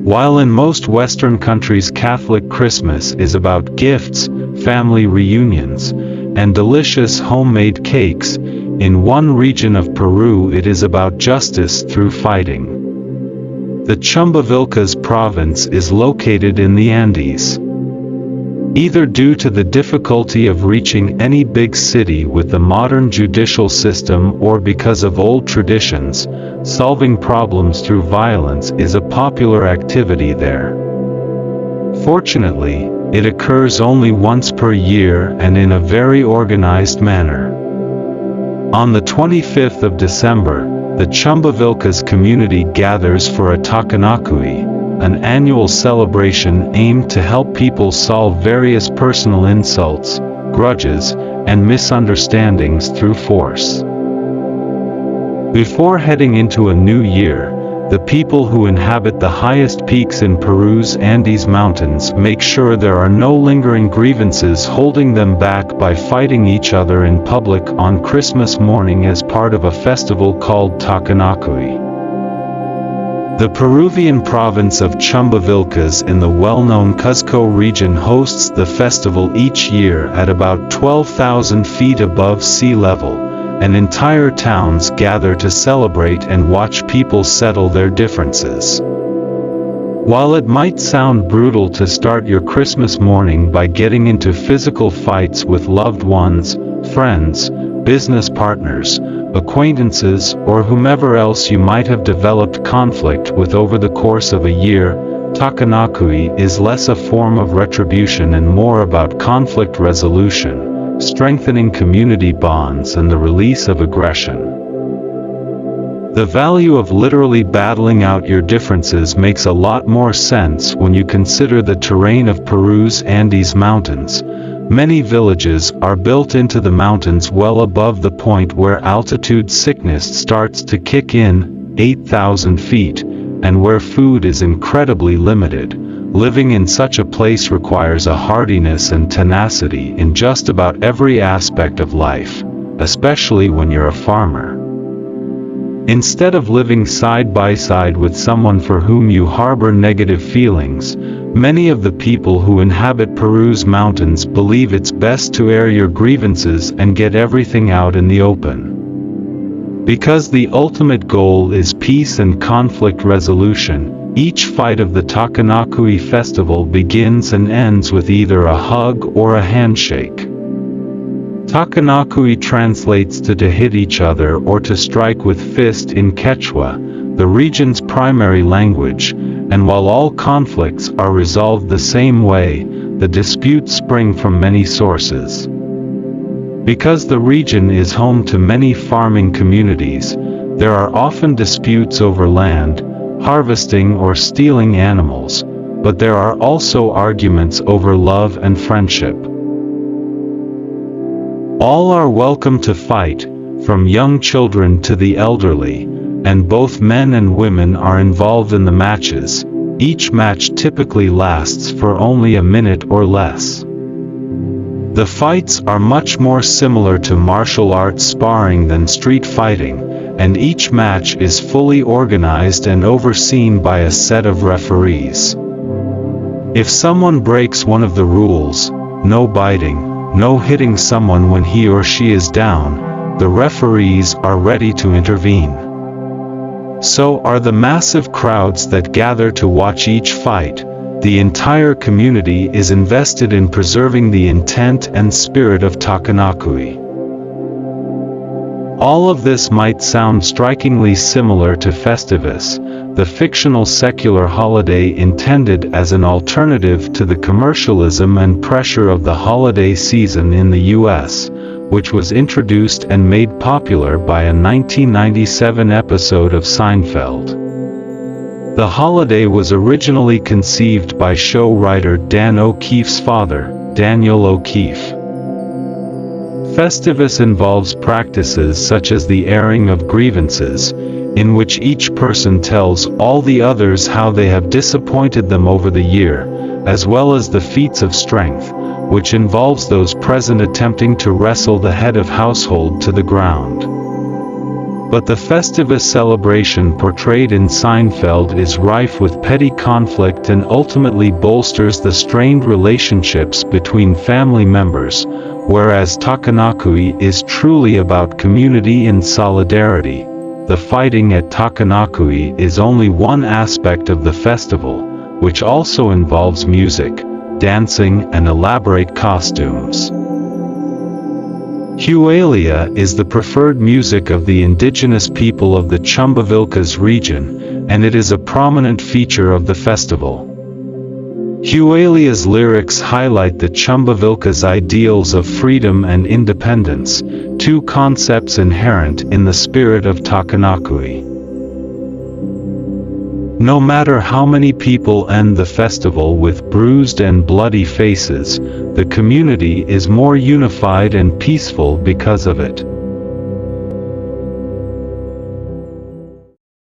While in most Western countries Catholic Christmas is about gifts, family reunions, and delicious homemade cakes, in one region of Peru it is about justice through fighting. The Chumbivilcas province is located in the Andes. Either due to the difficulty of reaching any big city with the modern judicial system or because of old traditions, solving problems through violence is a popular activity there. Fortunately, it occurs only once per year and in a very organized manner. On the 25th of December, the Chumbivilcas community gathers for a Takanakuy, an annual celebration aimed to help people solve various personal insults, grudges, and misunderstandings through force. Before heading into a new year, the people who inhabit the highest peaks in Peru's Andes Mountains make sure there are no lingering grievances holding them back by fighting each other in public on Christmas morning as part of a festival called Takanakuy. The Peruvian province of Chumbivilcas in the well-known Cuzco region hosts the festival each year at about 12,000 feet above sea level, and entire towns gather to celebrate and watch people settle their differences. While it might sound brutal to start your Christmas morning by getting into physical fights with loved ones, friends, business partners, acquaintances, or whomever else you might have developed conflict with over the course of a year, Takanakuy is less a form of retribution and more about conflict resolution, strengthening community bonds and the release of aggression. The value of literally battling out your differences makes a lot more sense when you consider the terrain of Peru's Andes Mountains. Many villages are built into the mountains well above the point where altitude sickness starts to kick in, 8,000 feet, and where food is incredibly limited. Living in such a place requires a hardiness and tenacity in just about every aspect of life, especially when you're a farmer. Instead of living side by side with someone for whom you harbor negative feelings, many of the people who inhabit Peru's mountains believe it's best to air your grievances and get everything out in the open. Because the ultimate goal is peace and conflict resolution, each fight of the Takanakuy festival begins and ends with either a hug or a handshake. Takanakuy translates to hit each other or to strike with fist in Quechua, the region's primary language, and while all conflicts are resolved the same way, the disputes spring from many sources. Because the region is home to many farming communities, there are often disputes over land, harvesting or stealing animals, but there are also arguments over love and friendship. All are welcome to fight, from young children to the elderly, and both men and women are involved in the matches. Each match typically lasts for only a minute or less. The fights are much more similar to martial arts sparring than street fighting, and each match is fully organized and overseen by a set of referees. If someone breaks one of the rules, no biting, no hitting someone when he or she is down, the referees are ready to intervene. So are the massive crowds that gather to watch each fight. The entire community is invested in preserving the intent and spirit of Takanakuy. All of this might sound strikingly similar to Festivus, the fictional secular holiday intended as an alternative to the commercialism and pressure of the holiday season in the US, which was introduced and made popular by a 1997 episode of Seinfeld. The holiday was originally conceived by show writer Dan O'Keefe's father, Daniel O'Keefe. Festivus involves practices such as the airing of grievances, in which each person tells all the others how they have disappointed them over the year, as well as the feats of strength, which involves those present attempting to wrestle the head of household to the ground. But the Festivus celebration portrayed in Seinfeld is rife with petty conflict and ultimately bolsters the strained relationships between family members, whereas Takanakuy is truly about community and solidarity. The fighting at Takanakuy is only one aspect of the festival, which also involves music, dancing, and elaborate costumes. Hualia is the preferred music of the indigenous people of the Chumbivilcas region, and it is a prominent feature of the festival. Hualia's lyrics highlight the Chumbivilcas' ideals of freedom and independence, two concepts inherent in the spirit of Takanakuy. No matter how many people end the festival with bruised and bloody faces, the community is more unified and peaceful because of it.